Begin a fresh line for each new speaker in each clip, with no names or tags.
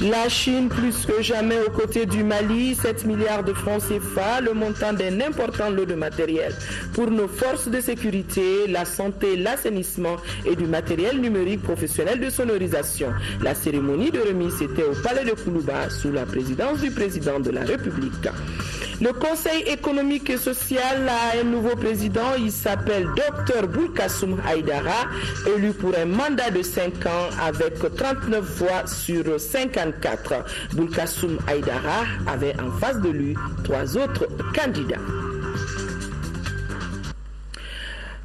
La Chine plus que jamais aux côtés du Mali, 7 milliards de francs CFA, le montant d'un important lot de matériel pour nos forces de sécurité, la santé, l'assainissement et du matériel numérique professionnel de sonorisation. La cérémonie de remise était au palais de Koulouba sous la présidence du président de la République. Le Conseil économique et social a un nouveau président, il s'appelle Dr Boulkassoum Haïdara, élu pour un mandat de 5 ans avec 39 voix sur 54. Boulkassoum Haïdara avait en face de lui 3 autres candidats.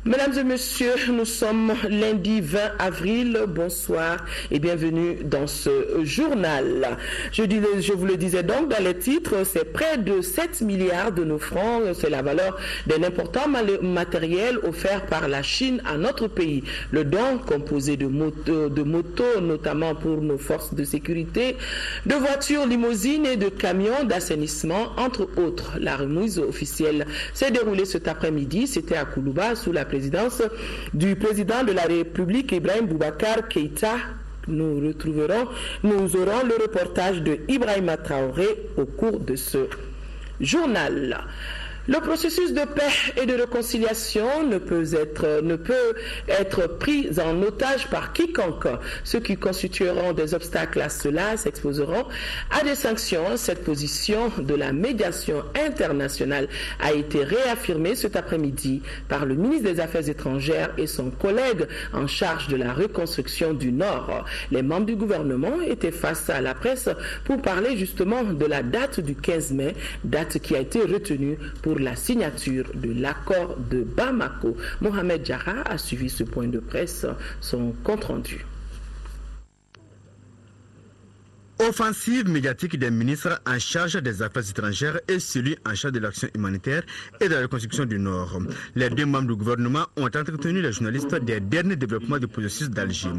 Mesdames et messieurs, nous sommes lundi 20 avril. Bonsoir et bienvenue dans ce journal. Je vous le disais donc dans les titres, c'est près de 7 milliards de nos francs. C'est la valeur d'un important matériel offert par la Chine à notre pays. Le don composé de motos, notamment pour nos forces de sécurité, de voitures limousines et de camions d'assainissement, entre autres. La remise officielle s'est déroulée cet après-midi. C'était à Koulouba sous la présidence du président de la République, Ibrahim Boubacar Keïta. Nous aurons le reportage de Ibrahima Traoré au cours de ce journal. Le processus de paix et de réconciliation ne peut être pris en otage par quiconque. Ceux qui constitueront des obstacles à cela s'exposeront à des sanctions. Cette position de la médiation internationale a été réaffirmée cet après-midi par le ministre des Affaires étrangères et son collègue en charge de la reconstruction du Nord. Les membres du gouvernement étaient face à la presse pour parler justement de la date du 15 mai, date qui a été retenue pour la signature de l'accord de Bamako. Mohamed Diarra a suivi ce point de presse, son compte-rendu.
Offensive médiatique des ministres en charge des affaires étrangères et celui en charge de l'action humanitaire et de la reconstruction du Nord. Les 2 membres du gouvernement ont entretenu les journalistes des derniers développements du processus d'Alger.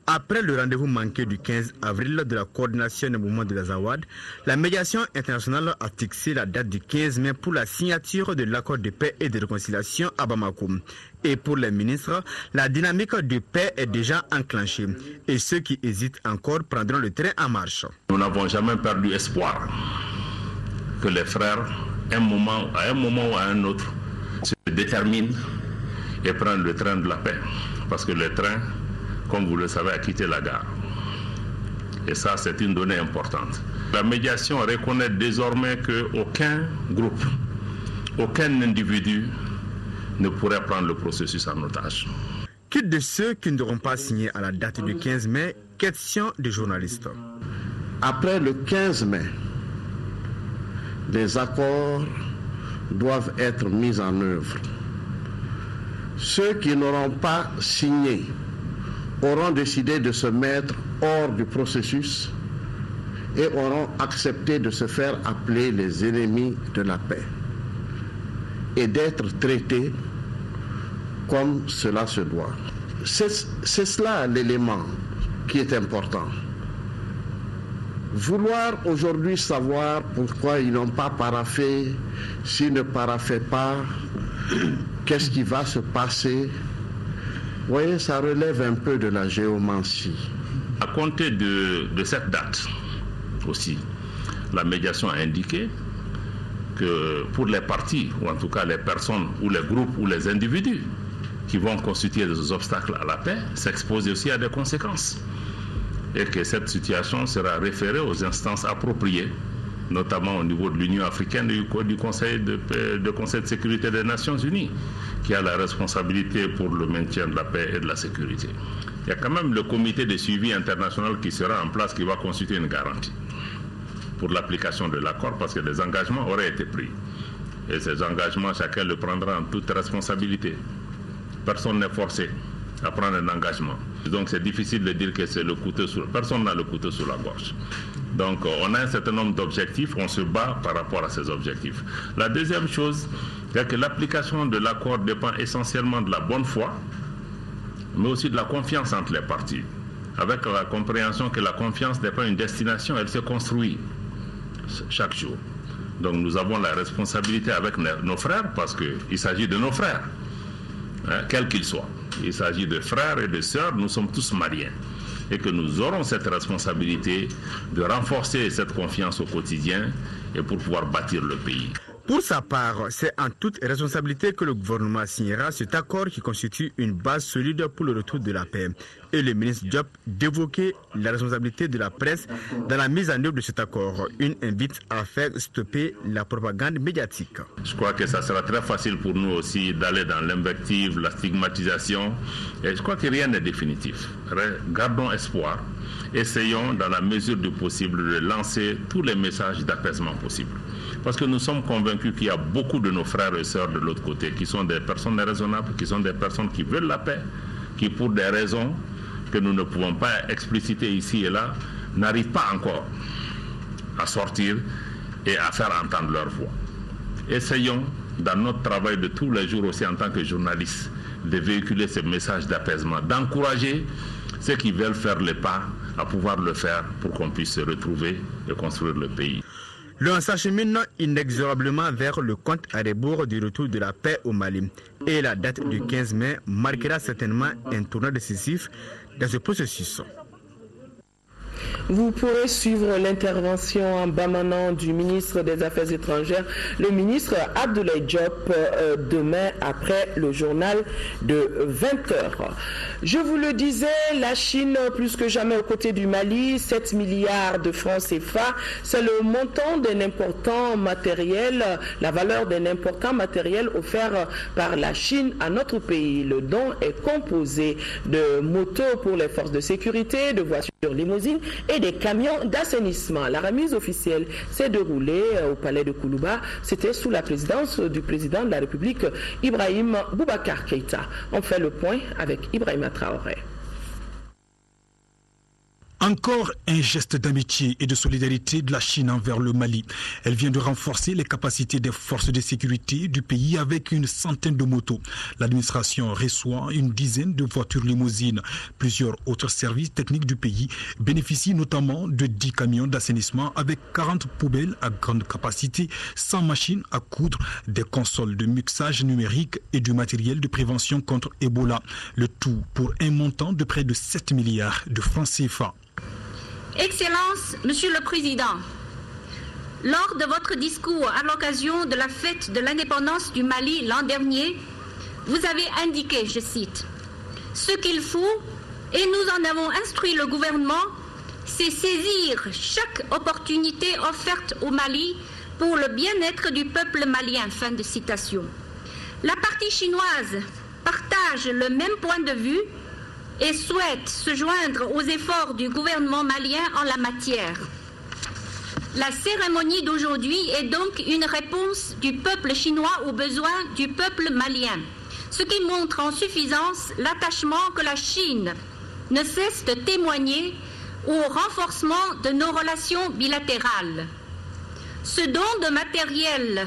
Après le rendez-vous manqué du 15 avril de la coordination des mouvements de l'Azawad, la médiation internationale a fixé la date du 15 mai pour la signature de l'accord de paix et de réconciliation à Bamako. Et pour les ministres, la dynamique de paix est déjà enclenchée et ceux qui hésitent encore prendront le train en marche.
Nous n'avons jamais perdu espoir que les frères, à un moment ou à un autre, se déterminent et prennent le train de la paix. Parce que le train, comme vous le savez, a quitté la gare. Et ça, c'est une donnée importante. La médiation reconnaît désormais qu'aucun groupe, aucun individu ne pourrait prendre le processus en otage.
Quitte de ceux qui n'auront pas signé à la date du 15 mai, question des journalistes.
Après le 15 mai, des accords doivent être mis en œuvre. Ceux qui n'auront pas signé auront décidé de se mettre hors du processus et auront accepté de se faire appeler les ennemis de la paix et d'être traités comme cela se doit. C'est cela l'élément qui est important. Vouloir aujourd'hui savoir pourquoi ils n'ont pas paraphé, s'ils ne paraphaient pas, qu'est-ce qui va se passer, vous voyez, ça relève un peu de la géomancie.
À compter de cette date aussi, la médiation a indiqué que pour les partis, ou en tout cas les personnes, ou les groupes, ou les individus qui vont constituer des obstacles à la paix, s'exposer aussi à des conséquences. Et que cette situation sera référée aux instances appropriées, notamment au niveau de l'Union africaine et du Conseil de sécurité des Nations Unies, qui a la responsabilité pour le maintien de la paix et de la sécurité. Il y a quand même le comité de suivi international qui sera en place, qui va constituer une garantie pour l'application de l'accord, parce que des engagements auraient été pris. Et ces engagements, chacun le prendra en toute responsabilité. Personne n'est forcé à prendre un engagement. Donc c'est difficile de dire que c'est le couteau sous... Personne n'a le couteau sous la gorge. Donc on a un certain nombre d'objectifs, on se bat par rapport à ces objectifs. La deuxième chose, c'est que l'application de l'accord dépend essentiellement de la bonne foi, mais aussi de la confiance entre les parties, avec la compréhension que la confiance n'est pas une destination, elle se construit chaque jour. Donc nous avons la responsabilité avec nos frères, parce qu'il s'agit de nos frères, hein, quels qu'ils soient. Il s'agit de frères et de sœurs, nous sommes tous maliens. et que nous aurons cette responsabilité de renforcer cette confiance au quotidien et pour pouvoir bâtir le pays.
Pour sa part, c'est en toute responsabilité que le gouvernement signera cet accord qui constitue une base solide pour le retour de la paix. Et le ministre Diop d'évoquer la responsabilité de la presse dans la mise en œuvre de cet accord. Une invite à faire stopper la propagande médiatique.
Je crois que ça sera très facile pour nous aussi d'aller dans l'invective, la stigmatisation. Et je crois que rien n'est définitif. Gardons espoir. Essayons dans la mesure du possible de lancer tous les messages d'apaisement possibles. Parce que nous sommes convaincus qu'il y a beaucoup de nos frères et sœurs de l'autre côté qui sont des personnes raisonnables, qui sont des personnes qui veulent la paix, qui pour des raisons que nous ne pouvons pas expliciter ici et là, n'arrivent pas encore à sortir et à faire entendre leur voix. Essayons, dans notre travail de tous les jours aussi en tant que journalistes, de véhiculer ces messages d'apaisement, d'encourager ceux qui veulent faire le pas à pouvoir le faire pour qu'on puisse se retrouver et construire le pays.
L'on s'achemine inexorablement vers le compte à rebours du retour de la paix au Mali. Et la date du 15 mai marquera certainement un tournant décisif dans ce processus.
Vous pourrez suivre l'intervention en bas-manant du ministre des Affaires étrangères, le ministre Abdoulaye Diop, demain après le journal de 20h. Je vous le disais, la Chine, plus que jamais aux côtés du Mali, 7 milliards de francs CFA, c'est le montant d'un important matériel, la valeur d'un important matériel offert par la Chine à notre pays. Le don est composé de motos pour les forces de sécurité, de voitures limousines et des camions d'assainissement. La remise officielle s'est déroulée au palais de Koulouba. C'était sous la présidence du président de la République, Ibrahim Boubacar Keïta. On fait le point avec Ibrahima Traoré.
Encore un geste d'amitié et de solidarité de la Chine envers le Mali. Elle vient de renforcer les capacités des forces de sécurité du pays avec une centaine de motos. L'administration reçoit une dizaine de voitures limousines. Plusieurs autres services techniques du pays bénéficient notamment de 10 camions d'assainissement avec 40 poubelles à grande capacité, 100 machines à coudre, des consoles de mixage numérique et du matériel de prévention contre Ebola. Le tout pour un montant de près de 7 milliards de francs CFA.
Excellence, Monsieur le Président, lors de votre discours à l'occasion de la fête de l'indépendance du Mali l'an dernier, vous avez indiqué, je cite, « Ce qu'il faut, et nous en avons instruit le gouvernement, c'est saisir chaque opportunité offerte au Mali pour le bien-être du peuple malien. » Fin de citation. La partie chinoise partage le même point de vue et souhaite se joindre aux efforts du gouvernement malien en la matière. La cérémonie d'aujourd'hui est donc une réponse du peuple chinois aux besoins du peuple malien, ce qui montre en suffisance l'attachement que la Chine ne cesse de témoigner au renforcement de nos relations bilatérales. Ce don de matériel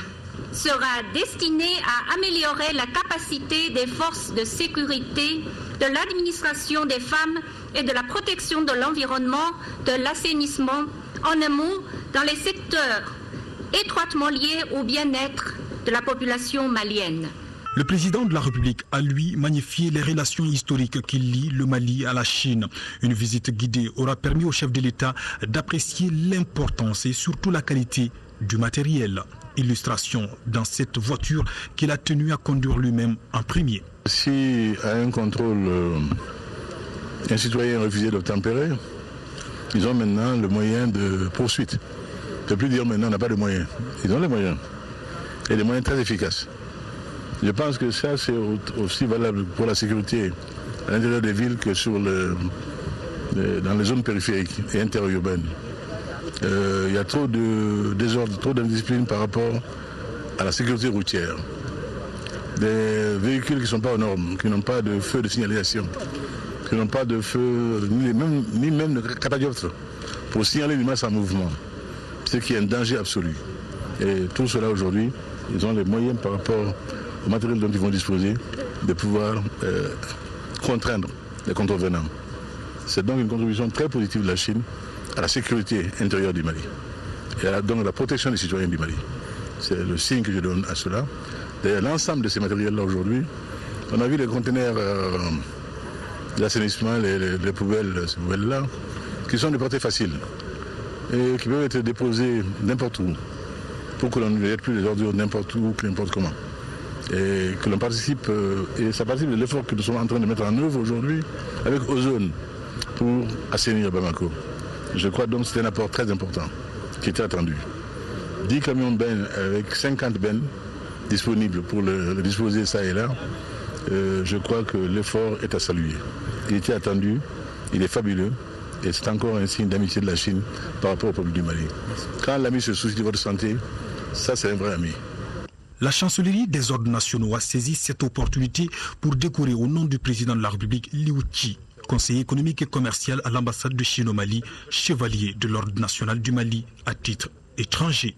sera destiné à améliorer la capacité des forces de sécurité, de l'administration des femmes et de la protection de l'environnement, de l'assainissement, en un mot, dans les secteurs étroitement liés au bien-être de la population malienne.
Le président de la République a, lui, magnifié les relations historiques qui lient le Mali à la Chine. Une visite guidée aura permis au chef de l'État d'apprécier l'importance et surtout la qualité du matériel. Illustration dans cette voiture qu'il a tenu à conduire lui-même en premier.
Si à un contrôle, un citoyen refusé d'obtempérer, ils ont maintenant le moyen de poursuite. Je ne peux plus dire maintenant on n'a pas de moyens. Ils ont les moyens. Et des moyens très efficaces. Je pense que ça c'est aussi valable pour la sécurité à l'intérieur des villes que dans les zones périphériques et interurbaines. Il y a trop de désordre, trop d'indiscipline par rapport à la sécurité routière. Des véhicules qui ne sont pas aux normes, qui n'ont pas de feu de signalisation, qui n'ont pas de feu, ni même de catadioptre pour signaler une masse en mouvement, ce qui est un danger absolu. Et tout cela aujourd'hui, ils ont les moyens par rapport au matériel dont ils vont disposer de pouvoir contraindre les contrevenants. C'est donc une contribution très positive de la Chine à la sécurité intérieure du Mali et donc à la protection des citoyens du Mali. C'est le signe que je donne à cela. D'ailleurs, l'ensemble de ces matériels-là aujourd'hui, on a vu les conteneurs l'assainissement, les poubelles, ces poubelles-là, qui sont de portée facile et qui peuvent être déposées n'importe où, pour que l'on ne jette plus les ordures n'importe où, n'importe comment. Et que l'on participe, et ça participe de l'effort que nous sommes en train de mettre en œuvre aujourd'hui avec Ozone pour assainir Bamako. Je crois donc que c'est un apport très important qui était attendu. 10 camions bennes avec 50 bennes disponibles pour le disposer ça et là. Je crois que l'effort est à saluer. Il était attendu, il est fabuleux et c'est encore un signe d'amitié de la Chine par rapport au peuple du Mali. Quand l'ami se soucie de votre santé, ça c'est un vrai ami.
La chancellerie des ordres nationaux a saisi cette opportunité pour décorer au nom du président de la République Liu Qi, conseiller économique et commercial à l'ambassade de Chine au Mali, chevalier de l'ordre national du Mali à titre étranger.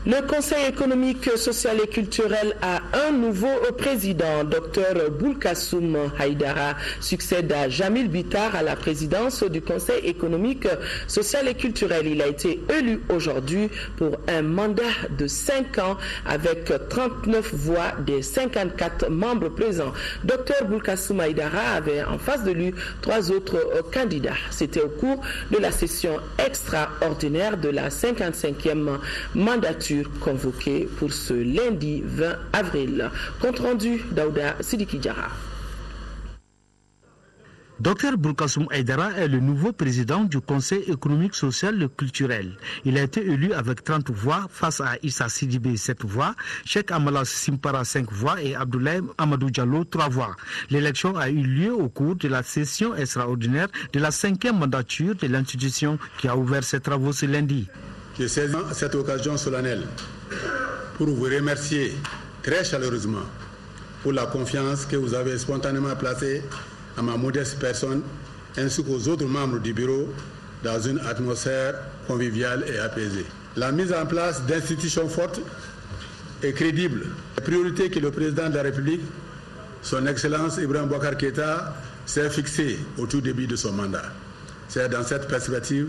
Le Conseil économique, social et culturel a un nouveau président. Dr Boulkassoum Haïdara succède à Jamil Bitar à la présidence du Conseil économique, social et culturel. Il a été élu aujourd'hui pour un mandat de 5 ans avec 39 voix des 54 membres présents. Dr Boulkassoum Haïdara avait en face de lui 3 autres candidats. C'était au cours de la session extraordinaire de la 55e mandature convoqué pour ce lundi 20 avril. Compte rendu Daouda Sidiki Diarra.
Dr Boulkassoum Haïdara est le nouveau président du Conseil économique, social et culturel. Il a été élu avec 30 voix face à Issa Sidibé 7 voix, Cheikh Amala Simpara 5 voix et Abdoulaye Amadou Diallo 3 voix. L'élection a eu lieu au cours de la session extraordinaire de la 5e mandature de l'institution qui a ouvert ses travaux ce lundi.
Je saisis cette occasion solennelle pour vous remercier très chaleureusement pour la confiance que vous avez spontanément placée à ma modeste personne ainsi qu'aux autres membres du bureau dans une atmosphère conviviale et apaisée. La mise en place d'institutions fortes et crédibles, la priorité que le président de la République, son Excellence Ibrahim Boubacar Keïta, s'est fixée au tout début de son mandat. C'est dans cette perspective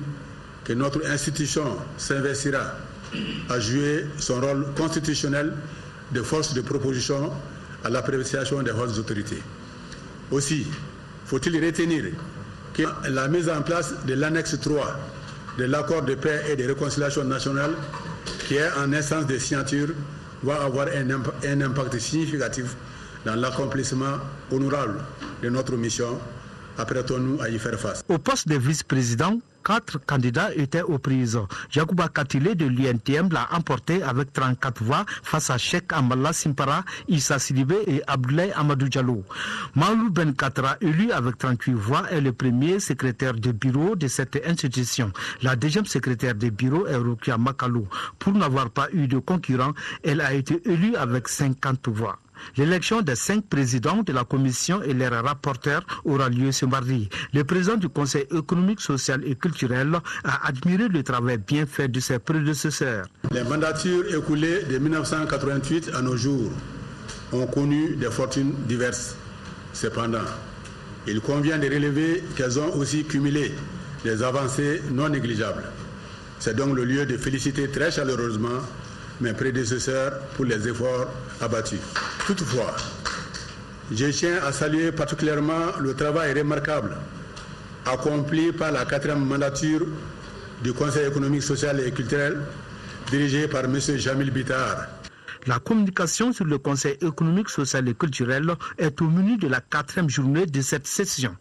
que notre institution s'investira à jouer son rôle constitutionnel de force de proposition à l'appréciation des hautes autorités. Aussi, faut-il retenir que la mise en place de l'annexe 3 de l'accord de paix et de réconciliation nationale, qui est en instance de signature, va avoir un impact significatif dans l'accomplissement honorable de notre mission. Apprêtons-nous à y faire face.
Au poste de vice-président, 4 candidats étaient aux prises. Yacouba Katile de l'UNTM l'a emporté avec 34 voix face à Cheikh Amala Simpara, Issa Sidibé et Abdoulaye Amadou Diallo. Maoulou Ben Katra, élu avec 38 voix, est le premier secrétaire de bureau de cette institution. La deuxième secrétaire de bureau est Rukia Makalou. Pour n'avoir pas eu de concurrent, elle a été élue avec 50 voix. L'élection des 5 présidents de la commission et leurs rapporteurs aura lieu ce mardi. Le président du Conseil économique, social et culturel a admiré le travail bien fait de ses prédécesseurs.
Les mandatures écoulées de 1988 à nos jours ont connu des fortunes diverses. Cependant, il convient de relever qu'elles ont aussi cumulé des avancées non négligeables. C'est donc le lieu de féliciter très chaleureusement mes prédécesseurs pour les efforts abattus. Toutefois, je tiens à saluer particulièrement le travail remarquable accompli par la 4e mandature du Conseil économique, social et culturel dirigé par M. Jamil Bitar.
La communication sur le Conseil économique, social et culturel est au menu de la 4e journée de cette session.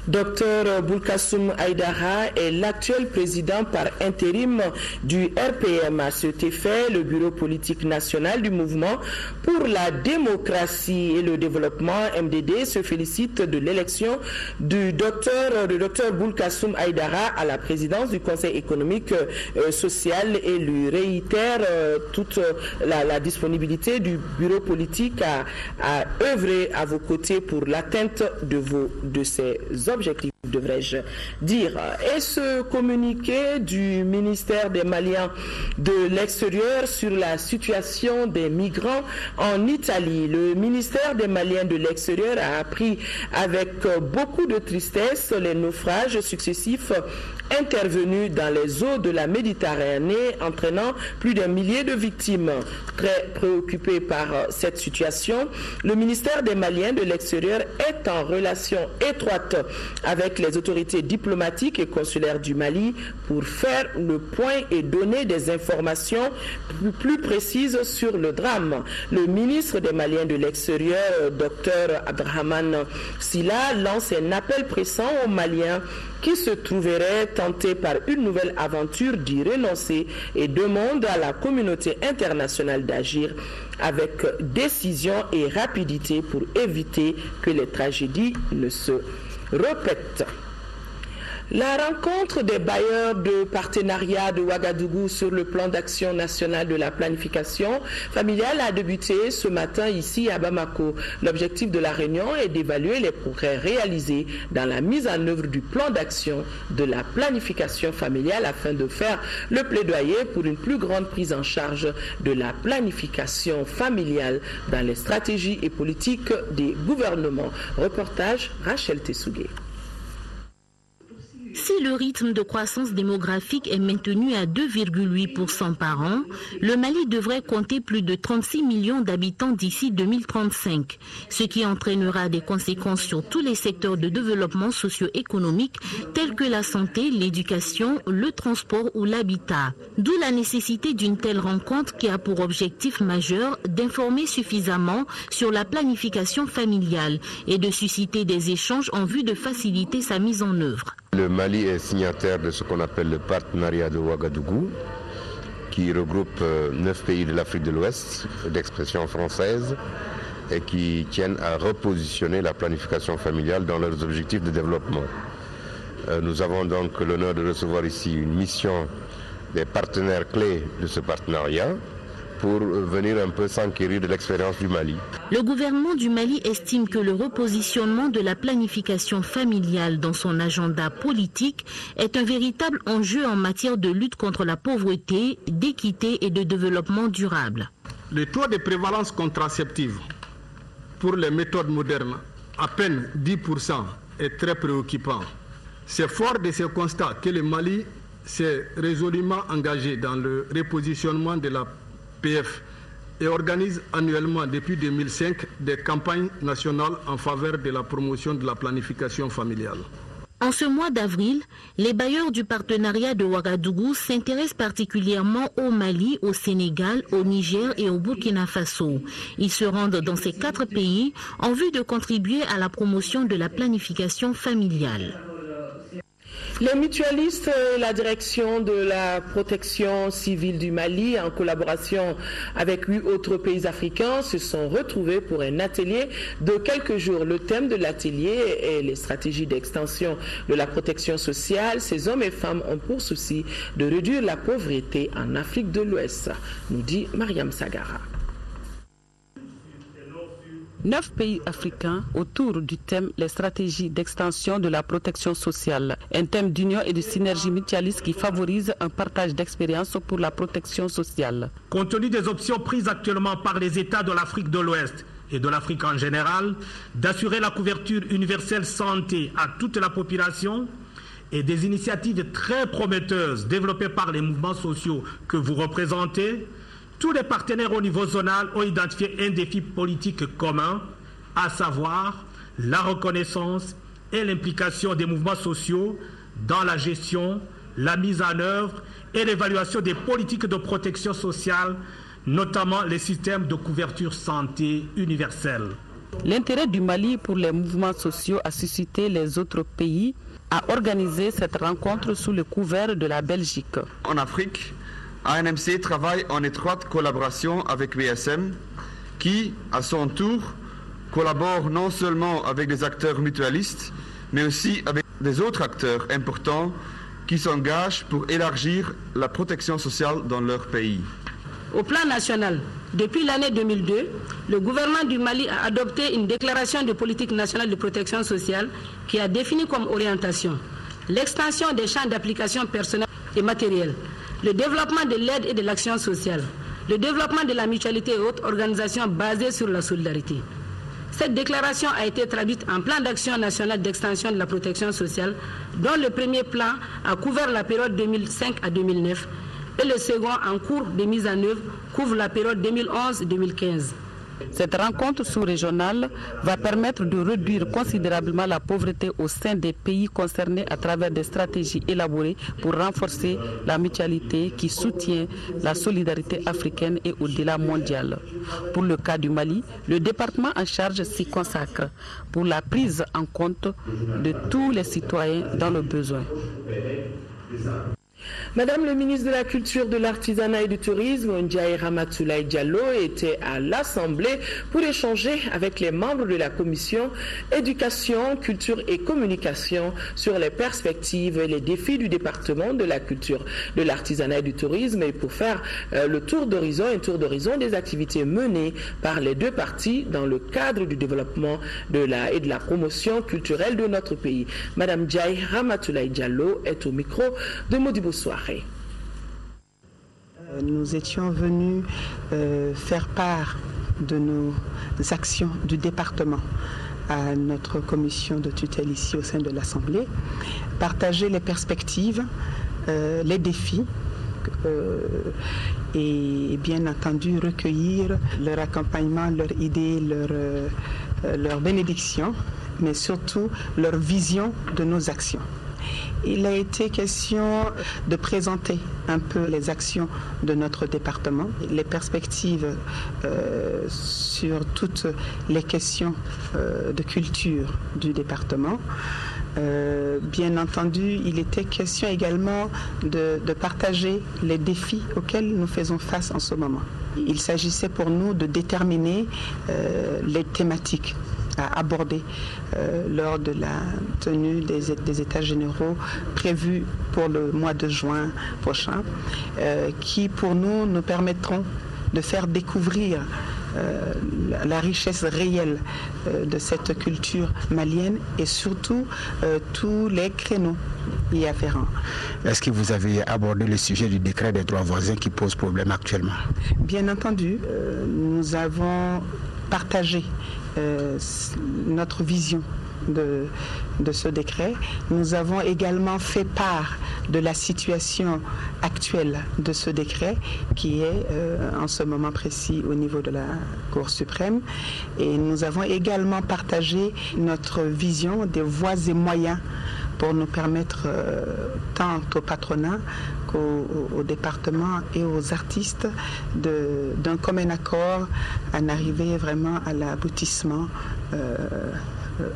Dr Boulkassoum Haïdara est l'actuel président par intérim du RPM. À cet effet, le Bureau politique national du mouvement pour la démocratie et le développement MDD se félicite de l'élection du docteur Boulkassoum Haïdara à la présidence du Conseil économique, social et lui réitère toute la disponibilité du Bureau politique à œuvrer à vos côtés pour l'atteinte de ces objectifs. devrais-je dire. Et ce communiqué du ministère des Maliens de l'extérieur sur la situation des migrants en Italie. Le ministère des Maliens de l'extérieur a appris avec beaucoup de tristesse les naufrages successifs intervenus dans les eaux de la Méditerranée, entraînant plus d'un millier de victimes. Très préoccupé par cette situation, le ministère des Maliens de l'extérieur est en relation étroite avec les autorités diplomatiques et consulaires du Mali pour faire le point et donner des informations plus précises sur le drame. Le ministre des Maliens de l'extérieur, Dr Abdrahmane Sylla, lance un appel pressant aux Maliens qui se trouveraient tentés par une nouvelle aventure d'y renoncer et demande à la communauté internationale d'agir avec décision et rapidité pour éviter que les tragédies ne se répètent. La rencontre des bailleurs de partenariat de Ouagadougou sur le plan d'action national de la planification familiale a débuté ce matin ici à Bamako. L'objectif de la réunion est d'évaluer les progrès réalisés dans la mise en œuvre du plan d'action de la planification familiale afin de faire le plaidoyer pour une plus grande prise en charge de la planification familiale dans les stratégies et politiques des gouvernements. Reportage Rachel Tessougué.
Si le rythme de croissance démographique est maintenu à 2,8% par an, le Mali devrait compter plus de 36 millions d'habitants d'ici 2035, ce qui entraînera des conséquences sur tous les secteurs de développement socio-économique tels que la santé, l'éducation, le transport ou l'habitat. D'où la nécessité d'une telle rencontre qui a pour objectif majeur d'informer suffisamment sur la planification familiale et de susciter des échanges en vue de faciliter sa mise en œuvre.
Le Mali est signataire de ce qu'on appelle le partenariat de Ouagadougou, qui regroupe 9 pays de l'Afrique de l'Ouest, d'expression française, et qui tiennent à repositionner la planification familiale dans leurs objectifs de développement. Nous avons donc l'honneur de recevoir ici une mission des partenaires clés de ce partenariat, pour venir un peu s'enquérir de l'expérience du Mali.
Le gouvernement du Mali estime que le repositionnement de la planification familiale dans son agenda politique est un véritable enjeu en matière de lutte contre la pauvreté, d'équité et de développement durable.
Le taux de prévalence contraceptive pour les méthodes modernes, à peine 10%, est très préoccupant. C'est fort de ce constat que le Mali s'est résolument engagé dans le repositionnement de la PF et organise annuellement depuis 2005 des campagnes nationales en faveur de la promotion de la planification familiale.
En ce mois d'avril, les bailleurs du partenariat de Ouagadougou s'intéressent particulièrement au Mali, au Sénégal, au Niger et au Burkina Faso. Ils se rendent dans ces 4 pays en vue de contribuer à la promotion de la planification familiale.
Les mutualistes et la direction de la protection civile du Mali, en collaboration avec 8 autres pays africains, se sont retrouvés pour un atelier de quelques jours. Le thème de l'atelier est les stratégies d'extension de la protection sociale. Ces hommes et femmes ont pour souci de réduire la pauvreté en Afrique de l'Ouest, nous dit Mariam Sagara.
9 pays africains autour du thème « Les stratégies d'extension de la protection sociale », un thème d'union et de synergie mutualiste qui favorise un partage d'expériences pour la protection sociale.
Compte tenu des options prises actuellement par les États de l'Afrique de l'Ouest et de l'Afrique en général, d'assurer la couverture universelle santé à toute la population et des initiatives très prometteuses développées par les mouvements sociaux que vous représentez, tous les partenaires au niveau zonal ont identifié un défi politique commun, à savoir la reconnaissance et l'implication des mouvements sociaux dans la gestion, la mise en œuvre et l'évaluation des politiques de protection sociale, notamment les systèmes de couverture santé universelle.
L'intérêt du Mali pour les mouvements sociaux a suscité les autres pays à organiser cette rencontre sous le couvert de la Belgique.
En Afrique, ANMC travaille en étroite collaboration avec VSM qui, à son tour, collabore non seulement avec des acteurs mutualistes, mais aussi avec des autres acteurs importants qui s'engagent pour élargir la protection sociale dans leur pays.
Au plan national, depuis l'année 2002, le gouvernement du Mali a adopté une déclaration de politique nationale de protection sociale qui a défini comme orientation l'extension des champs d'application personnelle et matérielle, le développement de l'aide et de l'action sociale, le développement de la mutualité et autres organisations basées sur la solidarité. Cette déclaration a été traduite en plan d'action national d'extension de la protection sociale, dont le premier plan a couvert la période 2005 à 2009 et le second, en cours de mise en œuvre, couvre la période 2011-2015.
Cette rencontre sous-régionale va permettre de réduire considérablement la pauvreté au sein des pays concernés à travers des stratégies élaborées pour renforcer la mutualité qui soutient la solidarité africaine et au-delà mondial. Pour le cas du Mali, le département en charge s'y consacre pour la prise en compte de tous les citoyens dans le besoin.
Madame le ministre de la Culture, de l'Artisanat et du Tourisme, Ndiaye Ramatoulaye Diallo, était à l'Assemblée pour échanger avec les membres de la Commission Éducation, Culture et Communication sur les perspectives et les défis du département de la Culture, de l'Artisanat et du Tourisme et pour faire un tour d'horizon des activités menées par les deux parties dans le cadre du développement et de la promotion culturelle de notre pays. Madame Ndiaye Ramatoulaye Diallo est au micro de Modibo Soirée.
Nous étions venus faire part de nos actions du département à notre commission de tutelle ici au sein de l'Assemblée, partager les perspectives, les défis et bien entendu recueillir leur accompagnement, leurs idées, leur bénédiction, mais surtout leur vision de nos actions. Il a été question de présenter un peu les actions de notre département, les perspectives sur toutes les questions de culture du département. Bien entendu, il était question également de partager les défis auxquels nous faisons face en ce moment. Il s'agissait pour nous de déterminer les thématiques à aborder lors de la tenue des États généraux prévus pour le mois de juin prochain, qui pour nous permettront de faire découvrir la richesse réelle de cette culture malienne et surtout tous les créneaux y afférents.
Est-ce que vous avez abordé le sujet du décret des droits voisins qui pose problème actuellement?
Bien entendu, nous avons partagé notre vision de ce décret. Nous avons également fait part de la situation actuelle de ce décret qui est en ce moment précis au niveau de la Cour suprême et nous avons également partagé notre vision des voies et moyens pour nous permettre tant au patronat qu'au département et aux artistes d'un commun accord en arriver vraiment à l'aboutissement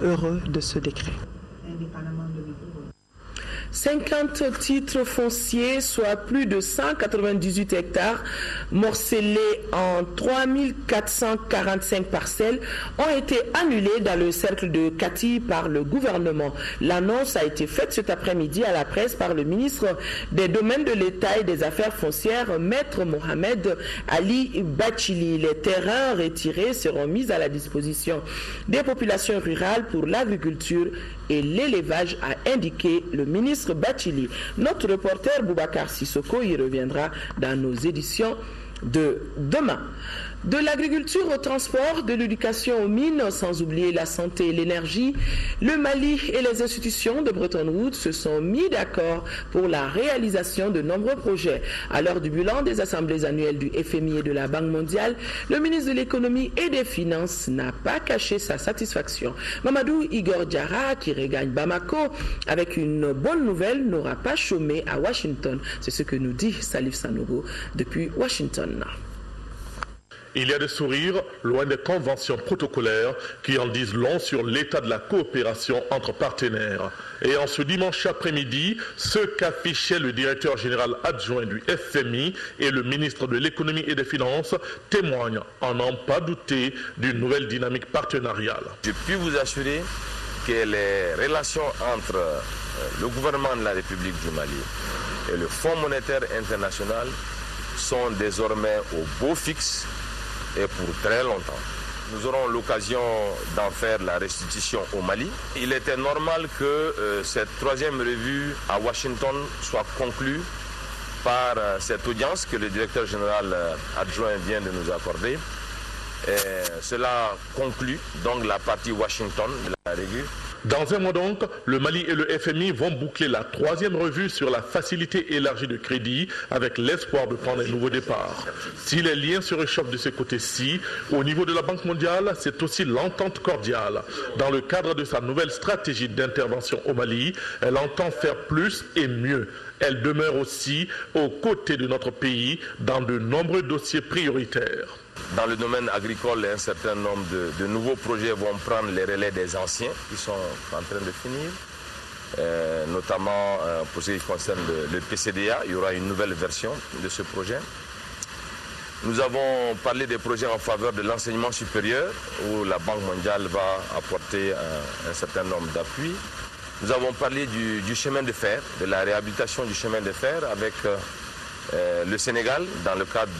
heureux de ce décret.
50 titres fonciers, soit plus de 198 hectares, morcelés en 3445 parcelles, ont été annulés dans le cercle de Kati par le gouvernement. L'annonce a été faite cet après-midi à la presse par le ministre des Domaines de l'État et des Affaires foncières, Maître Mohamed Ali Bachili. Les terrains retirés seront mis à la disposition des populations rurales pour l'agriculture et l'élevage, a indiqué le ministre Bachili. Notre reporter Boubacar Sissoko y reviendra dans nos éditions de demain. De l'agriculture au transport, de l'éducation aux mines, sans oublier la santé et l'énergie, le Mali et les institutions de Bretton Woods se sont mis d'accord pour la réalisation de nombreux projets. À l'heure du bilan des assemblées annuelles du FMI et de la Banque mondiale, le ministre de l'économie et des finances n'a pas caché sa satisfaction. Mamadou Igor Diarra, qui regagne Bamako avec une bonne nouvelle, n'aura pas chômé à Washington. C'est ce que nous dit Salif Sanogo depuis Washington.
Il y a des sourires loin des conventions protocolaires qui en disent long sur l'état de la coopération entre partenaires. Et en ce dimanche après-midi, ce qu'affichait le directeur général adjoint du FMI et le ministre de l'économie et des finances témoignent, en n'en pas douter, d'une nouvelle dynamique partenariale.
Je puis vous assurer que les relations entre le gouvernement de la République du Mali et le Fonds monétaire international sont désormais au beau fixe et pour très longtemps. Nous aurons l'occasion d'en faire la restitution au Mali. Il était normal que cette troisième revue à Washington soit conclue par cette audience que le directeur général adjoint vient de nous accorder. Et cela conclut donc la partie Washington de la revue.
Dans un mois donc, le Mali et le FMI vont boucler la troisième revue sur la facilité élargie de crédit avec l'espoir de prendre un nouveau départ. Si les liens se réchauffent de ce côté-ci, au niveau de la Banque mondiale, c'est aussi l'entente cordiale. Dans le cadre de sa nouvelle stratégie d'intervention au Mali, elle entend faire plus et mieux. Elle demeure aussi aux côtés de notre pays dans de nombreux dossiers prioritaires.
Dans le domaine agricole, un certain nombre de nouveaux projets vont prendre les relais des anciens qui sont en train de finir, notamment pour ce qui concerne le PCDA. Il y aura une nouvelle version de ce projet. Nous avons parlé des projets en faveur de l'enseignement supérieur où la Banque mondiale va apporter un certain nombre d'appuis. Nous avons parlé du chemin de fer, de la réhabilitation du chemin de fer avec le Sénégal dans le cadre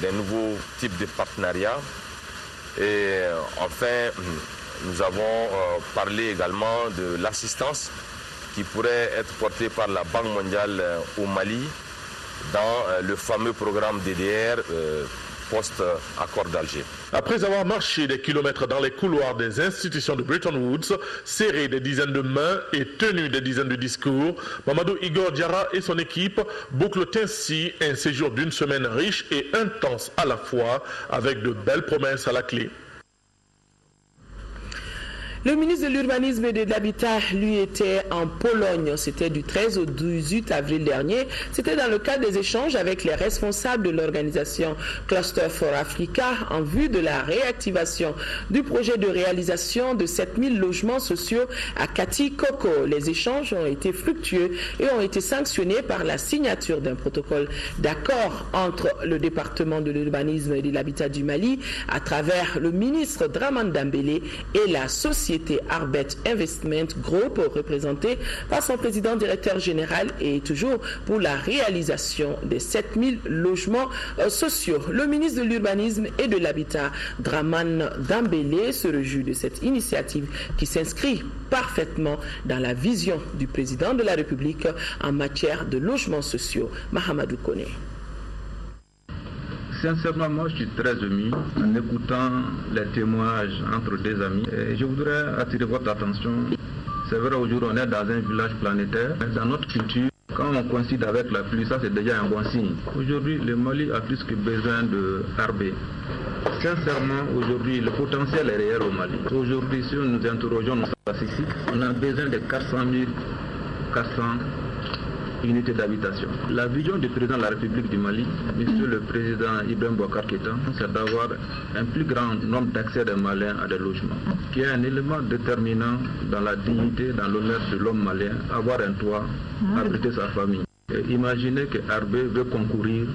d'un nouveau type de partenariat. Et enfin, nous avons parlé également de l'assistance qui pourrait être portée par la Banque mondiale au Mali dans le fameux programme DDR post-accord d'Alger.
Après avoir marché des kilomètres dans les couloirs des institutions de Bretton Woods, serré des dizaines de mains et tenu des dizaines de discours, Mamadou Igor Diarra et son équipe bouclent ainsi un séjour d'une semaine riche et intense à la fois, avec de belles promesses à la clé.
Le ministre de l'Urbanisme et de l'Habitat, lui, était en Pologne. C'était du 13 au 18 avril dernier. C'était dans le cadre des échanges avec les responsables de l'organisation Cluster for Africa en vue de la réactivation du projet de réalisation de 7000 logements sociaux à Kati Koko. Les échanges ont été fructueux et ont été sanctionnés par la signature d'un protocole d'accord entre le département de l'Urbanisme et de l'Habitat du Mali à travers le ministre Dramane Dembélé et la société Arbet Investment Group, représenté par son président directeur général, et toujours pour la réalisation des 7000 logements sociaux. Le ministre de l'Urbanisme et de l'Habitat, Dramane Dembélé, se réjouit de cette initiative qui s'inscrit parfaitement dans la vision du président de la République en matière de logements sociaux. Mahamadou Kone.
Sincèrement, moi je suis très ému en écoutant les témoignages entre deux amis. Et je voudrais attirer votre attention. C'est vrai, aujourd'hui on est dans un village planétaire. Dans notre culture, quand on coïncide avec la pluie, ça c'est déjà un bon signe. Aujourd'hui, le Mali a plus que besoin de RB. Sincèrement, aujourd'hui, le potentiel est réel au Mali. Aujourd'hui, si nous interrogeons nos statistiques, on a besoin de 400 400 unités d'habitation. La vision du président de la République du Mali, monsieur le président Ibrahim Boubacar Keïta, c'est d'avoir un plus grand nombre d'accès des Maliens à des logements, qui est un élément déterminant dans la dignité, dans l'honneur de l'homme malien, avoir un toit, abriter sa famille. Et imaginez que Arbé veut concourir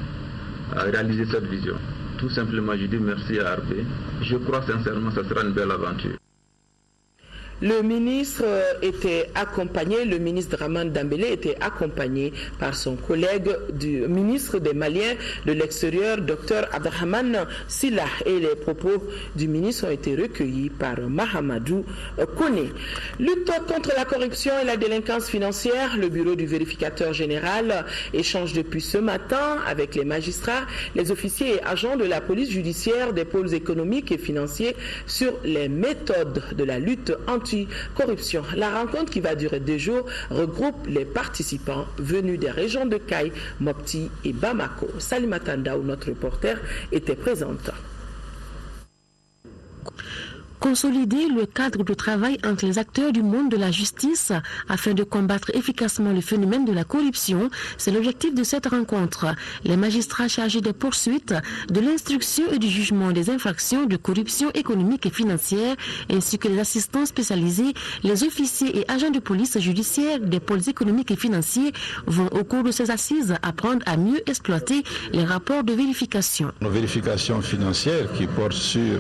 à réaliser cette vision. Tout simplement, je dis merci à Arbé. Je crois sincèrement que ce sera une belle aventure.
Le ministre était accompagné, le ministre Dramane Dembélé était accompagné par son collègue du ministre des Maliens de l'extérieur, Dr Abdrahmane Silla, et les propos du ministre ont été recueillis par Mahamadou Kone. Lutte contre la corruption et la délinquance financière, le bureau du vérificateur général échange depuis ce matin avec les magistrats, les officiers et agents de la police judiciaire des pôles économiques et financiers sur les méthodes de la lutte anti-corruption. La rencontre, qui va durer 2 jours, regroupe les participants venus des régions de Kayes, Mopti et Bamako. Salimata Ndaou, notre reporter, était présente.
Consolider le cadre de travail entre les acteurs du monde de la justice afin de combattre efficacement le phénomène de la corruption, c'est l'objectif de cette rencontre. Les magistrats chargés des poursuites, de l'instruction et du jugement des infractions de corruption économique et financière, ainsi que les assistants spécialisés, les officiers et agents de police judiciaire des pôles économiques et financiers vont au cours de ces assises apprendre à mieux exploiter les rapports de vérification.
Nos vérifications financières qui portent sur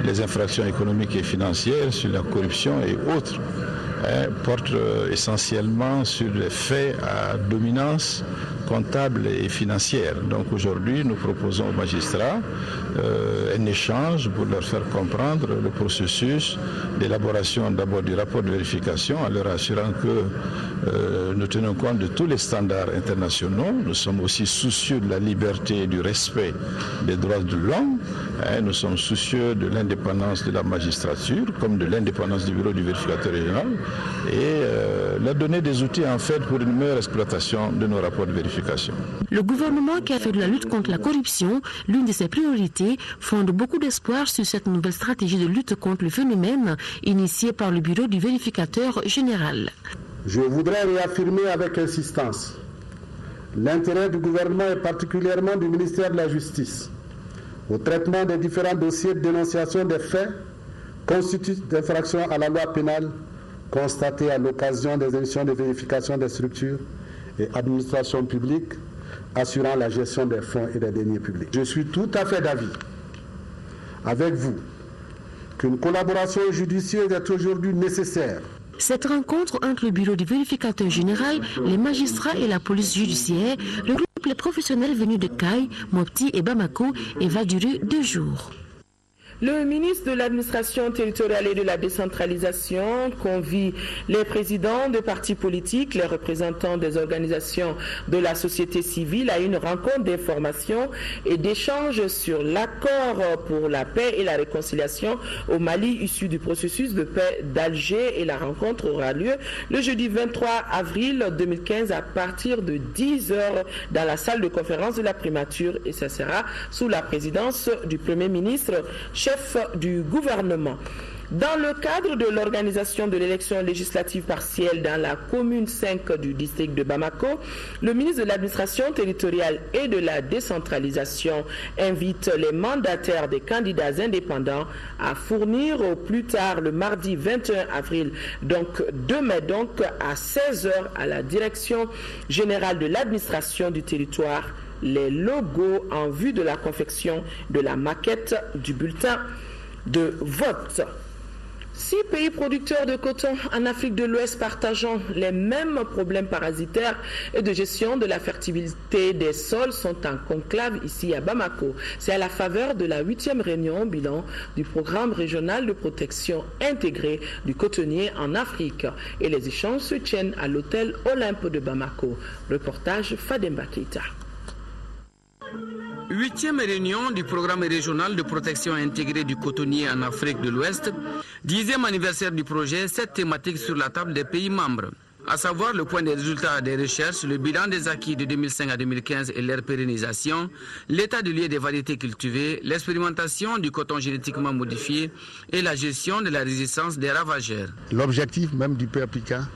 les infractions économiques et financières, sur la corruption et autres, portent essentiellement sur les faits à dominance
comptable et financière. Donc aujourd'hui, nous proposons aux magistrats un échange pour leur faire comprendre le processus d'élaboration d'abord du rapport de vérification en leur assurant que nous tenons compte de tous les standards internationaux. Nous sommes aussi soucieux de la liberté et du respect des droits de l'homme. Nous sommes soucieux de l'indépendance de la magistrature comme de l'indépendance du bureau du vérificateur régional et leur donner des outils en fait pour une meilleure exploitation de nos rapports de vérification.
Le gouvernement qui a fait de la lutte contre la corruption l'une de ses priorités fonde beaucoup d'espoir sur cette nouvelle stratégie de lutte contre le phénomène initiée par le bureau du vérificateur général.
Je voudrais réaffirmer avec insistance l'intérêt du gouvernement et particulièrement du ministère de la Justice au traitement des différents dossiers de dénonciation des faits constitutifs d'infraction à la loi pénale constatés à l'occasion des émissions de vérification des structures et administrations publiques assurant la gestion des fonds et des deniers publics. Je suis tout à fait d'avis avec vous qu'une collaboration judicieuse est aujourd'hui nécessaire.
Cette rencontre entre le bureau du vérificateur général, les magistrats et la police judiciaire regroupe les professionnels venus de Caille, Mopti et Bamako et va durer 2 jours.
Le ministre de l'administration territoriale et de la décentralisation convie les présidents de partis politiques, les représentants des organisations de la société civile à une rencontre d'information et d'échange sur l'accord pour la paix et la réconciliation au Mali issu du processus de paix d'Alger, et la rencontre aura lieu le jeudi 23 avril 2015 à partir de 10h dans la salle de conférence de la primature, et ça sera sous la présidence du Premier ministre, chef du gouvernement. Dans le cadre de l'organisation de l'élection législative partielle dans la commune 5 du district de Bamako, le ministre de l'administration territoriale et de la décentralisation invite les mandataires des candidats indépendants à fournir au plus tard le mardi 21 avril, donc demain à 16h à la direction générale de l'administration du territoire, les logos en vue de la confection de la maquette du bulletin de vote. 6 pays producteurs de coton en Afrique de l'Ouest partageant les mêmes problèmes parasitaires et de gestion de la fertilité des sols sont en conclave ici à Bamako. C'est à la faveur de la 8e réunion bilan du programme régional de protection intégrée du cotonnier en Afrique. Et les échanges se tiennent à l'hôtel Olympe de Bamako. Reportage Fademba Keita.
8e réunion du programme régional de protection intégrée du cotonnier en Afrique de l'Ouest, 10e anniversaire du projet, 7 thématiques sur la table des pays membres, à savoir le point des résultats des recherches, le bilan des acquis de 2005 à 2015 et leur pérennisation, l'état de lieu des variétés cultivées, l'expérimentation du coton génétiquement modifié et la gestion de la résistance des ravageurs.
L'objectif même du PAPICA,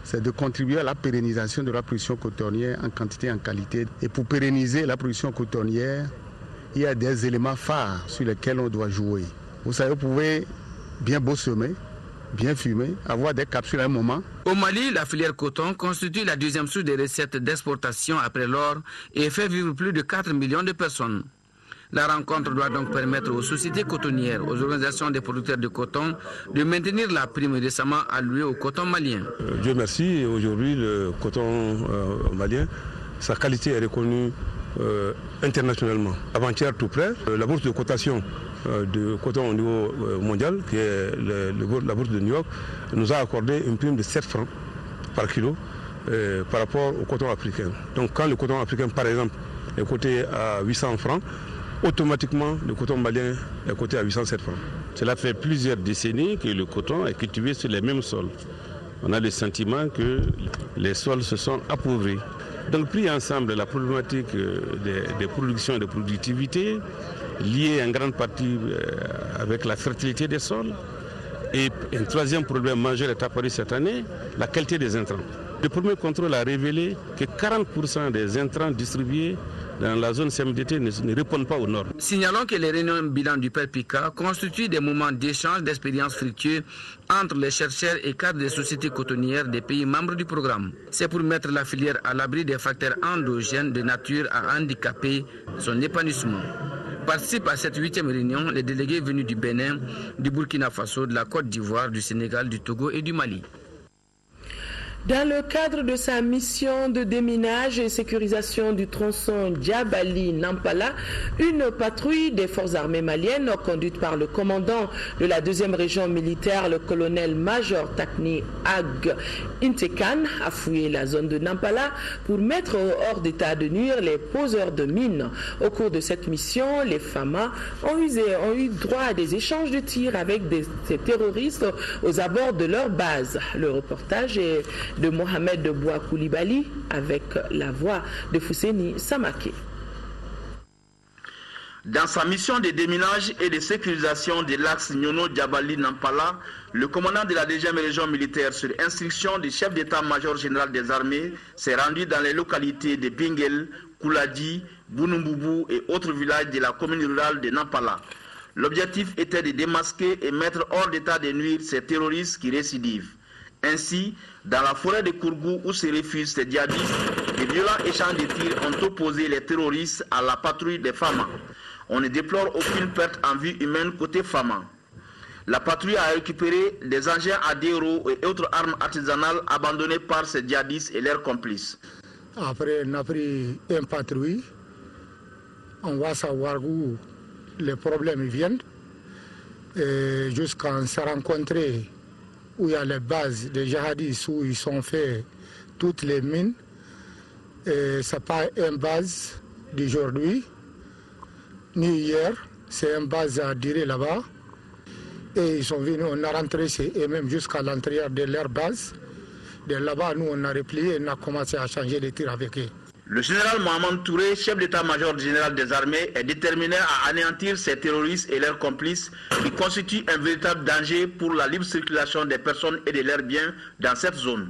c'est de contribuer à la pérennisation de la production cotonnière en quantité et en qualité. Et pour pérenniser la production cotonnière, il y a des éléments phares sur lesquels on doit jouer. Vous savez, vous pouvez bien beau semer, bien fumer, avoir des capsules à un moment.
Au Mali, la filière coton constitue la 2e source des recettes d'exportation après l'or et fait vivre plus de 4 millions de personnes. La rencontre doit donc permettre aux sociétés cotonnières, aux organisations des producteurs de coton, de maintenir la prime récemment allouée au coton malien.
Dieu merci, aujourd'hui le coton malien, sa qualité est reconnue internationalement. Avant-hier tout près, la bourse de cotation de coton au niveau mondial, qui est la bourse de New York, nous a accordé une prime de 7 francs par kilo par rapport au coton africain. Donc quand le coton africain, par exemple, est coté à 800 francs, automatiquement le coton malien est coté à 807 francs.
Cela fait plusieurs décennies que le coton est cultivé sur les mêmes sols. On a le sentiment que les sols se sont appauvris. Donc pris ensemble la problématique des productions et de productivité, liée en grande partie avec la fertilité des sols, et un 3e problème majeur est apparu cette année, la qualité des intrants. Le premier contrôle a révélé que 40% des intrants distribués dans la zone CMDT ne répondent pas aux normes.
Signalons que les réunions bilan du PERPICA constituent des moments d'échange d'expériences fructueux entre les chercheurs et cadres des sociétés cotonnières des pays membres du programme. C'est pour mettre la filière à l'abri des facteurs endogènes de nature à handicaper son épanouissement. Participent à cette 8e réunion les délégués venus du Bénin, du Burkina Faso, de la Côte d'Ivoire, du Sénégal, du Togo et du Mali.
Dans le cadre de sa mission de déminage et sécurisation du tronçon Djabali-Nampala, une patrouille des forces armées maliennes, conduite par le commandant de la 2e région militaire, le colonel-major Takni Ag Intekan, a fouillé la zone de Nampala pour mettre hors d'état de nuire les poseurs de mines. Au cours de cette mission, les FAMA ont eu droit à des échanges de tirs avec ces terroristes aux abords de leur base. Le reportage est de Mohamed Boua Koulibaly avec la voix de Fousseni Samake.
Dans sa mission de déminage et de sécurisation de l'axe Nyono-Djabali-Nampala, le commandant de la 2e région militaire, sur instruction du chef d'état-major général des armées, s'est rendu dans les localités de Bingel, Kouladi, Bounumboubou et autres villages de la commune rurale de Nampala. L'objectif était de démasquer et mettre hors d'état de nuire ces terroristes qui récidivent. Ainsi, dans la forêt de Kourgou où se réfugient ces djihadistes, de violents échanges de tirs ont opposé les terroristes à la patrouille des FAMA. On ne déplore aucune perte en vie humaine côté FAMA. La patrouille a récupéré des engins à deux roues et autres armes artisanales abandonnées par ces djihadistes et leurs complices.
Après, on a pris une patrouille. On va savoir où les problèmes viennent. Jusqu'à on s'est rencontré où il y a les bases des djihadistes, où ils ont fait toutes les mines. Ce n'est pas une base d'aujourd'hui, ni hier, c'est une base à durée là-bas. Et ils sont venus, on a rentré et même jusqu'à l'intérieur de leur base. De là-bas, nous, on a replié et on a commencé à changer les tirs avec eux.
Le général Mohamed Touré, chef d'état-major général des armées, est déterminé à anéantir ces terroristes et leurs complices qui constituent un véritable danger pour la libre circulation des personnes et de leurs biens dans cette zone.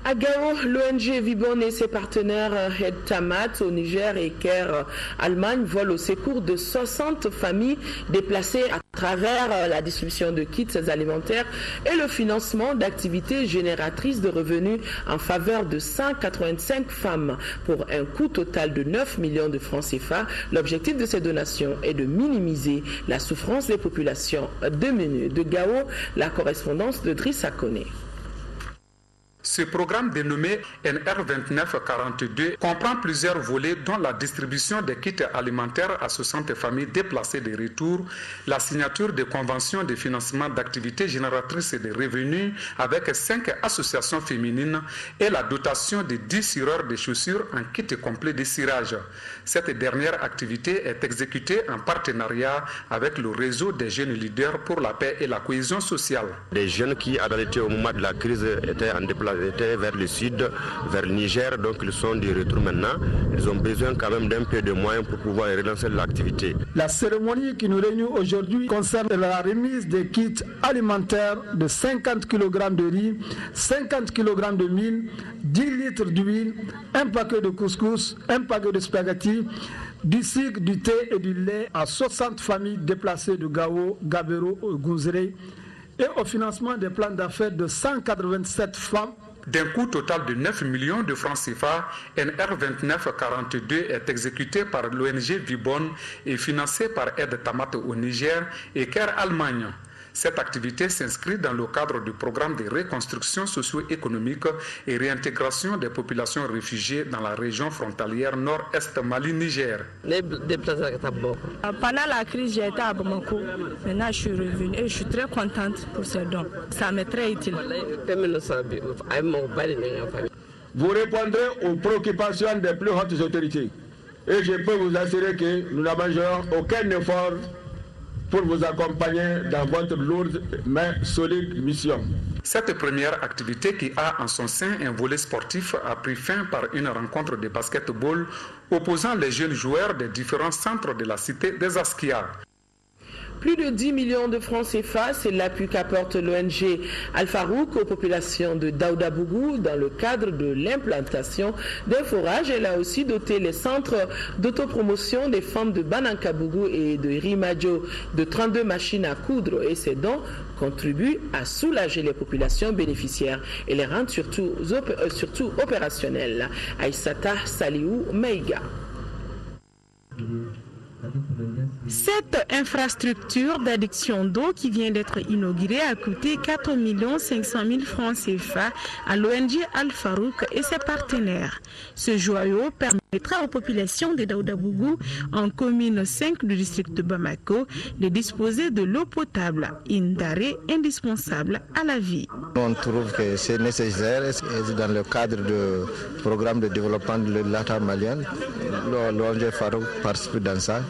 À Gao, l'ONG Vibon et ses partenaires Hed Tamat au Niger et Caire Allemagne volent au secours de 60 familles déplacées à travers la distribution de kits alimentaires et le financement d'activités génératrices de revenus en faveur de 185 femmes pour un coût total de 9 millions de francs CFA. L'objectif de ces donations est de minimiser la souffrance des populations démunies. De Gao, la correspondance de Drissa Koné.
Ce programme dénommé NR2942 comprend plusieurs volets dont la distribution des kits alimentaires à 60 familles déplacées de retour, la signature de conventions de financement d'activités génératrices de revenus avec 5 associations féminines et la dotation de 10 cireurs de chaussures en kit complet de cirage. Cette dernière activité est exécutée en partenariat avec le réseau des jeunes leaders pour la paix et la cohésion sociale.
Les jeunes qui, en réalité, au moment de la crise, étaient vers le sud, vers le Niger, donc ils sont de retour maintenant. Ils ont besoin quand même d'un peu de moyens pour pouvoir relancer l'activité.
La cérémonie qui nous réunit aujourd'hui concerne la remise des kits alimentaires de 50 kg de riz, 50 kg de mil, 10 litres d'huile, un paquet de couscous, un paquet de spaghettis, du sucre, du thé et du lait à 60 familles déplacées de Gao, Gabero, Gouzéré et au financement des plans d'affaires de 187 femmes.
D'un coût total de 9 millions de francs CFA, NR2942 est exécuté par l'ONG Vibon et financé par Hed Tamat au Niger et Caire Allemagne. Cette activité s'inscrit dans le cadre du programme de reconstruction socio-économique et réintégration des populations réfugiées dans la région frontalière nord-est Mali-Niger.
Pendant la crise, j'ai été à Bamako. Maintenant, je suis revenue et je suis très contente pour ces dons. Ça m'est très utile.
Vous répondrez aux préoccupations des plus hautes autorités. Et je peux vous assurer que nous n'abangerons aucun effort pour vous accompagner dans votre lourde mais solide mission.
Cette première activité, qui a en son sein un volet sportif, a pris fin par une rencontre de basketball opposant les jeunes joueurs des différents centres de la cité des Askia.
Plus de 10 millions de francs CFA, c'est l'appui qu'apporte l'ONG Al-Farouk aux populations de Daoudabougou dans le cadre de l'implantation d'un forage. Elle a aussi doté les centres d'autopromotion des femmes de Banankabougou et de Rimadjo de 32 machines à coudre, et ces dons contribuent à soulager les populations bénéficiaires et les rendent surtout opérationnelles. Aïssata Saliou Meiga.
Cette infrastructure d'adduction d'eau qui vient d'être inaugurée a coûté 4 500 000 francs CFA à l'ONG Al-Farouk et ses partenaires. Ce joyau permettra aux populations de Daoudabougou, en commune 5 du district de Bamako, de disposer de l'eau potable, une denrée indispensable à la vie.
On trouve que c'est nécessaire dans le cadre du programme de développement de l'État malien. L'ONG Farouk participe dans ça.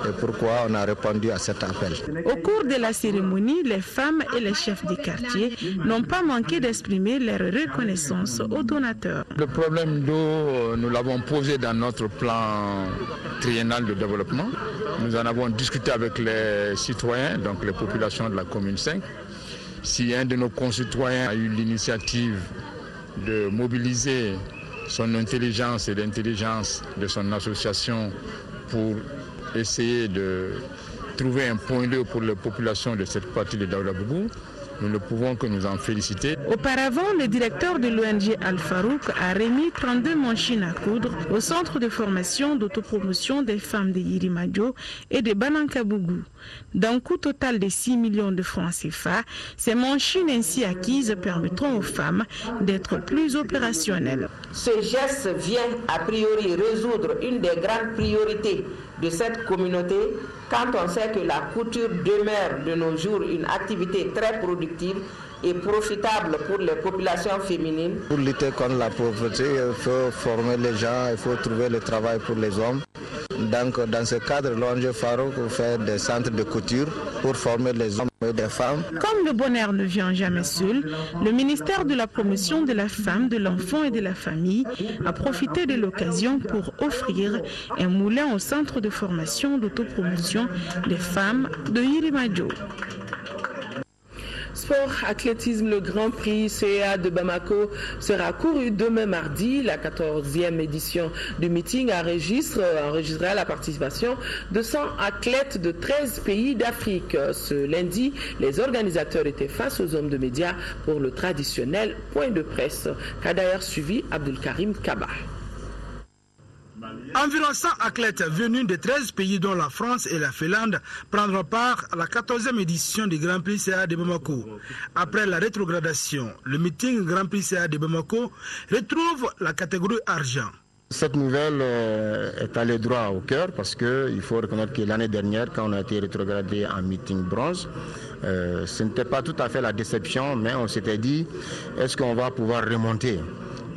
Et pourquoi on a répondu à cet appel.
Au cours de la cérémonie, les femmes et les chefs des quartiers n'ont pas manqué d'exprimer leur reconnaissance aux donateurs.
Le problème d'eau, nous l'avons posé dans notre plan triennal de développement. Nous en avons discuté avec les citoyens, donc les populations de la commune 5. Si un de nos concitoyens a eu l'initiative de mobiliser son intelligence et l'intelligence de son association pour essayer de trouver un point d'eau pour les populations de cette partie de Daoudabougou, nous ne pouvons que nous en féliciter.
Auparavant, le directeur de l'ONG Al-Farouk a remis 32 machines à coudre au centre de formation d'autopromotion des femmes de Yirimadio et de Banankabougou. D'un coût total de 6 millions de francs CFA, ces machines ainsi acquises permettront aux femmes d'être plus opérationnelles.
Ce geste vient a priori résoudre une des grandes priorités de cette communauté quand on sait que la couture demeure de nos jours une activité très productive et profitable pour les populations féminines.
Pour lutter contre la pauvreté, il faut former les gens, il faut trouver le travail pour les hommes. Donc, dans ce cadre, l'ONG Farouk fait des centres de couture pour former les hommes et les femmes.
Comme le bonheur ne vient jamais seul, le ministère de la promotion de la femme, de l'enfant et de la famille a profité de l'occasion pour offrir un moulin au centre de formation d'autopromotion des femmes de Yirimadio.
Sport, athlétisme, le Grand Prix CA de Bamako sera couru demain mardi. La 14e édition du meeting enregistrera la participation de 100 athlètes de 13 pays d'Afrique. Ce lundi, les organisateurs étaient face aux hommes de médias pour le traditionnel point de presse, qu'a d'ailleurs suivi Abdelkarim Kaba.
Environ 100 athlètes venus de 13 pays dont la France et la Finlande prendront part à la 14e édition du Grand Prix CA de Bamako. Après la rétrogradation, le meeting Grand Prix CA de Bamako retrouve la catégorie argent.
Cette nouvelle est allée droit au cœur parce qu'il faut reconnaître que l'année dernière, quand on a été rétrogradé en meeting bronze, ce n'était pas tout à fait la déception, mais on s'était dit, est-ce qu'on va pouvoir remonter ?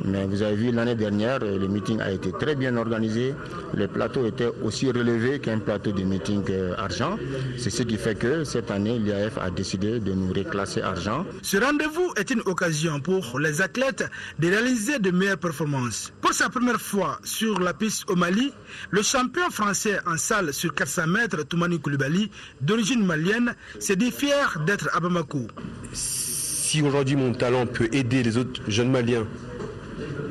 Mais vous avez vu, l'année dernière, le meeting a été très bien organisé. Le plateau était aussi relevé qu'un plateau de meeting argent. C'est ce qui fait que cette année, l'IAF a décidé de nous reclasser argent.
Ce rendez-vous est une occasion pour les athlètes de réaliser de meilleures performances. Pour sa première fois sur la piste au Mali, le champion français en salle sur 400 mètres, Toumani Koulibaly, d'origine malienne, s'est dit fier d'être à Bamako.
Si aujourd'hui mon talent peut aider les autres jeunes Maliens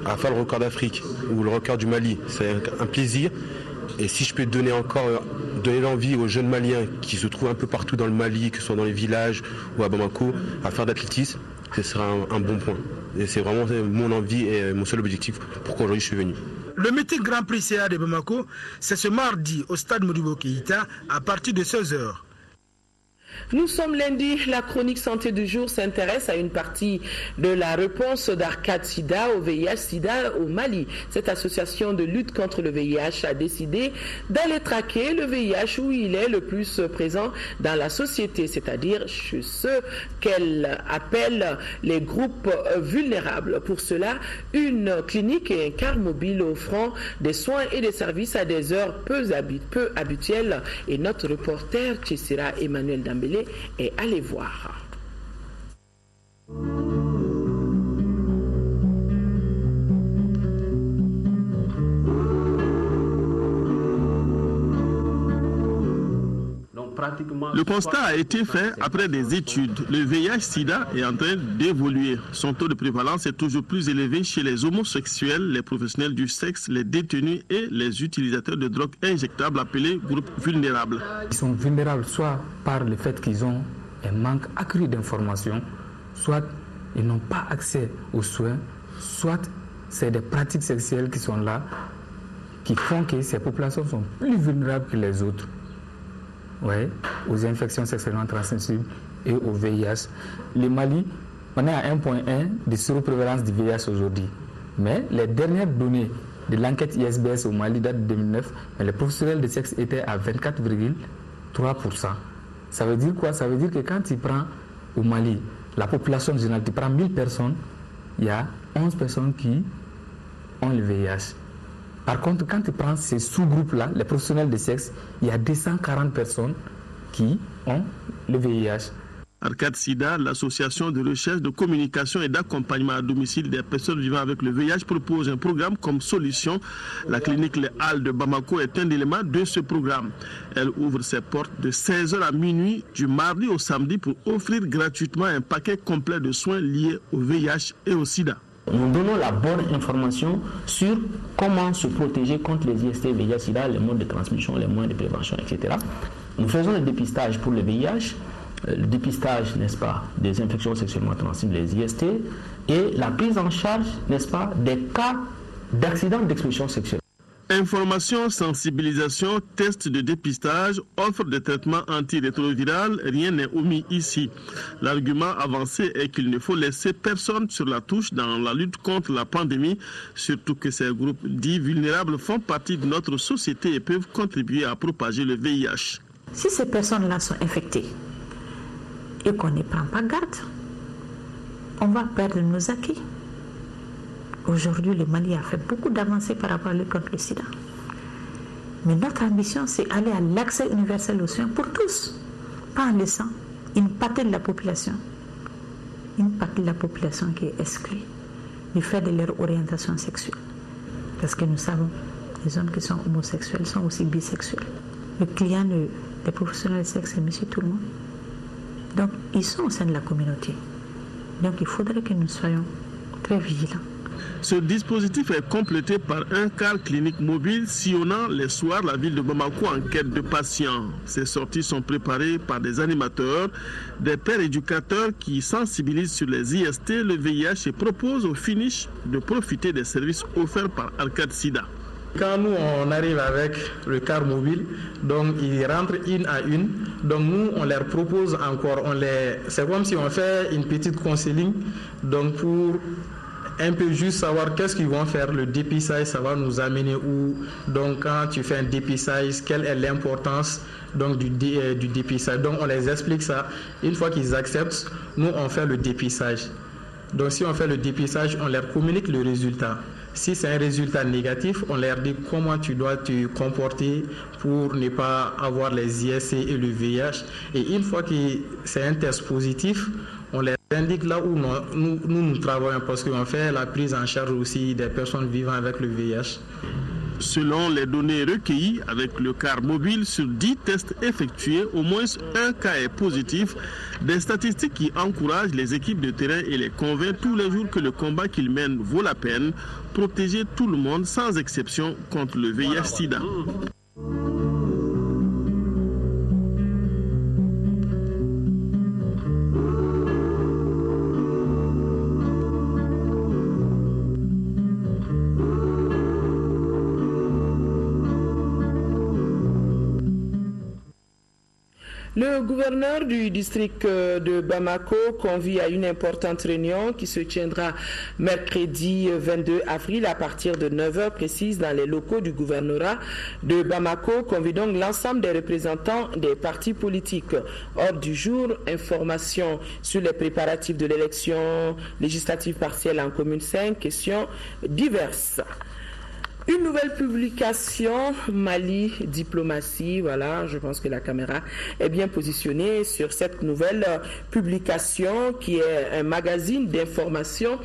à faire le record d'Afrique ou le record du Mali, c'est un plaisir. Et si je peux donner l'envie aux jeunes Maliens qui se trouvent un peu partout dans le Mali, que ce soit dans les villages ou à Bamako, à faire d'athlétisme, ce sera un bon point. Et c'est vraiment mon envie et mon seul objectif pour qu'aujourd'hui je suis venu.
Le meeting Grand Prix CA de Bamako, c'est ce mardi au stade Modibo Keïta à partir de 16h.
Nous sommes lundi, la chronique santé du jour s'intéresse à une partie de la réponse d'Arcade Sida au VIH-Sida au Mali. Cette association de lutte contre le VIH a décidé d'aller traquer le VIH où il est le plus présent dans la société, c'est-à-dire chez ceux qu'elle appelle les groupes vulnérables. Pour cela, une clinique et un car mobile offrant des soins et des services à des heures peu habituelles. Et notre reporter, Tchessira Emmanuel Dambélé, est allé voir.
Le constat a été fait après des études. Le VIH-Sida est en train d'évoluer. Son taux de prévalence est toujours plus élevé chez les homosexuels, les professionnels du sexe, les détenus et les utilisateurs de drogues injectables appelés groupes vulnérables.
Ils sont vulnérables soit par le fait qu'ils ont un manque accru d'informations, soit ils n'ont pas accès aux soins, soit c'est des pratiques sexuelles qui sont là qui font que ces populations sont plus vulnérables que les autres. Ouais, aux infections sexuellement transmissibles et au VIH. Le Mali, on est à 1,1 de séroprévalence du VIH aujourd'hui. Mais les dernières données de l'enquête ISBS au Mali datent de 2009, mais les professionnels de sexe étaient à 24,3%. Ça veut dire quoi? Ça veut dire que quand tu prends au Mali la population générale, tu prends 1000 personnes, il y a 11 personnes qui ont le VIH. Par contre, quand tu prends ces sous-groupes-là, les professionnels de sexe, il y a 240 personnes qui ont le VIH.
Arcade Sida, l'association de recherche, de communication et d'accompagnement à domicile des personnes vivant avec le VIH, propose un programme comme solution. La clinique Les Halles de Bamako est un élément de ce programme. Elle ouvre ses portes de 16h à minuit du mardi au samedi pour offrir gratuitement un paquet complet de soins liés au VIH et au Sida.
Nous donnons la bonne information sur comment se protéger contre les IST, VIH, SIDA, les modes de transmission, les moyens de prévention, etc. Nous faisons le dépistage pour le VIH, le dépistage, n'est-ce pas, des infections sexuellement transmissibles, les IST, et la prise en charge, n'est-ce pas, des cas d'accidents d'exposition sexuelle.
Information, sensibilisation, tests de dépistage, offre de traitement antirétroviral, rien n'est omis ici. L'argument avancé est qu'il ne faut laisser personne sur la touche dans la lutte contre la pandémie, surtout que ces groupes dits vulnérables font partie de notre société et peuvent contribuer à propager le VIH.
Si ces personnes-là sont infectées et qu'on ne prend pas garde, on va perdre nos acquis. Aujourd'hui, le Mali a fait beaucoup d'avancées par rapport à lutte contre le sida. Mais notre ambition, c'est aller à l'accès universel aux soins pour tous, pas en laissant une partie de la population qui est exclue du fait de leur orientation sexuelle. Parce que nous savons, les hommes qui sont homosexuels sont aussi bisexuels. Le client des professionnels de sexe, c'est monsieur tout le monde. Donc, ils sont au sein de la communauté. Donc, il faudrait que nous soyons très vigilants.
Ce dispositif est complété par un car clinique mobile sillonnant les soirs la ville de Bamako en quête de patients. Ces sorties sont préparées par des animateurs, des pères éducateurs qui sensibilisent sur les IST, le VIH et proposent au finish de profiter des services offerts par Arcade Sida.
Quand nous on arrive avec le car mobile, donc ils rentrent une à une, donc nous on leur propose encore, c'est comme si on fait une petite counseling, donc pour un peu juste savoir qu'est-ce qu'ils vont faire, le dépistage, ça va nous amener où. Donc quand tu fais un dépistage, quelle est l'importance donc du dépistage. Donc on les explique ça. Une fois qu'ils acceptent, nous on fait le dépistage. Donc si on fait le dépistage, on leur communique le résultat. Si c'est un résultat négatif, on leur dit comment tu dois te comporter pour ne pas avoir les IST et le VIH. Et une fois que c'est un test positif, on les indique là où nous travaillons parce qu'on fait la prise en charge aussi des personnes vivant avec le VIH.
Selon les données recueillies avec le car mobile, sur 10 tests effectués, au moins un cas est positif. Des statistiques qui encouragent les équipes de terrain et les convainquent tous les jours que le combat qu'ils mènent vaut la peine. Protéger tout le monde sans exception contre le VIH-Sida.
Le gouverneur du district de Bamako convie à une importante réunion qui se tiendra mercredi 22 avril à partir de 9h précises dans les locaux du gouvernorat de Bamako. Convie donc l'ensemble des représentants des partis politiques. Ordre du jour, information sur les préparatifs de l'élection législative partielle en commune 5, questions diverses. Une nouvelle publication, Mali Diplomatie, voilà, je pense que la caméra est bien positionnée sur cette nouvelle publication qui est un magazine d'information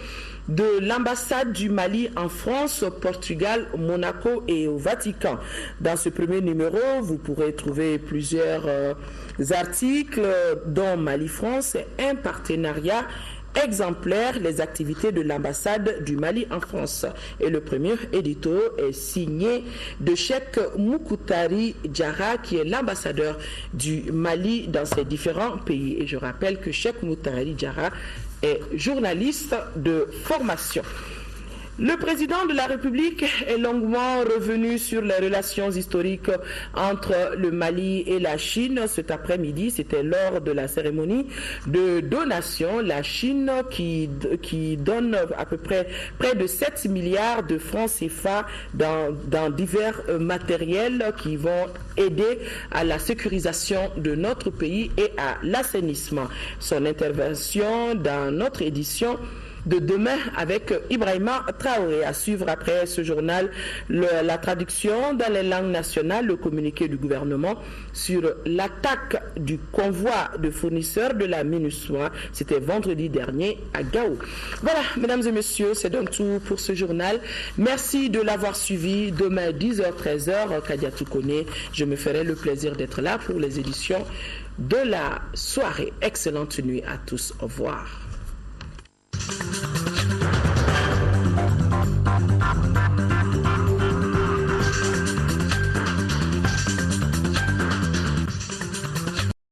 de l'ambassade du Mali en France, au Portugal, au Monaco et au Vatican. Dans ce premier numéro, vous pourrez trouver plusieurs articles dont Mali-France, un partenariat exemplaire, les activités de l'ambassade du Mali en France. Et le premier édito est signé de Cheikh Moukoutari Diarra, qui est l'ambassadeur du Mali dans ces différents pays. Et je rappelle que Cheikh Moukoutari Diarra est journaliste de formation. Le président de la République est longuement revenu sur les relations historiques entre le Mali et la Chine cet après-midi. C'était lors de la cérémonie de donation. La Chine qui donne à peu près de 7 milliards de francs CFA dans divers matériels qui vont aider à la sécurisation de notre pays et à l'assainissement. Son intervention dans notre édition de demain avec Ibrahima Traoré. À suivre après ce journal la traduction dans les langues nationales, le communiqué du gouvernement sur l'attaque du convoi de fournisseurs de la MINUSMA. C'était vendredi dernier à Gao. Voilà, mesdames et messieurs, c'est donc tout pour ce journal. Merci de l'avoir suivi. Demain 10h-13h, Kadiatou Kone, je me ferai le plaisir d'être là pour les éditions de la soirée. Excellente nuit à tous. Au revoir.